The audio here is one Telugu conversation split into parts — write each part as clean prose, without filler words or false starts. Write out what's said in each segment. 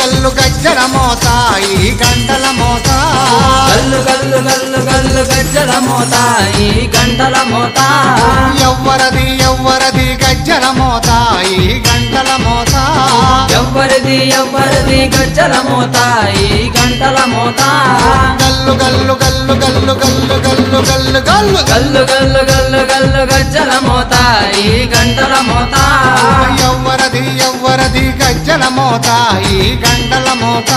గల్లు గజ్జల మోత ఈ గంటల మోత గల్లు గల్లు గల్లు గల్లు గజ్జల మోత ఈ గంటల మోత ఎవ్వరది ఎవ్వరది గజ్జల మోత ఈ గంటల మోత ఎవ్వరిది ఎవ్వరిది గజ్జల మోత ఈ గంటల మోత గల్లు గల్లు గల్లు గల్లు గల్లు గల్లు గల్లు గల్లు గల్లు గల్లు గల్లు గల్లు గజ్జల మోత ఈ గంటల మోత ఎవ్వరది ఎవ్వరది గజ్జల మోత ఈ గంటల మోత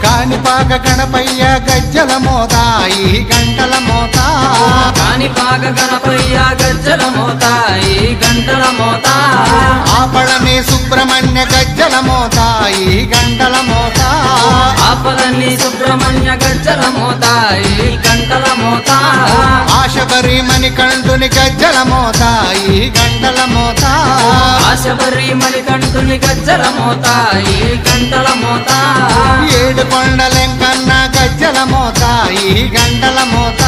కాణిపాక గణపయ్య గజ్జల మోత ఈ గంటల మోత కాణిపాక గణపయ్య గజ్జల మోత ఈ గంటల మోత ఆపళని సుబ్రహ్మణ్య గజ్జల మోత ఈ గంటల మోత ఆపలని సుబ్రహ్మణ్య గజ్జల మోత ఈ గంటల మోత ఆశబరి మణికంఠుని గజ్జల మోత ఈ గంటల మోత ఆశబరి మణికంఠుని గజ్జల మోత ఈ గంటల మోత ఏడు కొండలెంకన్న గజ్జల మోత ఈ గంటల మోత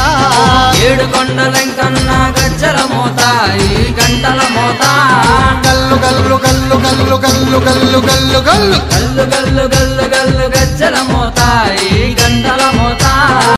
ఏడు కొండలెంకన్న గజ్జల మోత ఈ గంటల మోత గల్లు గల్లు గల్లు గల్లు గల్లు గల్లు గల్లు గల్లు గల్లు గల్లు గల్లు గల్లు గజ్జల మోత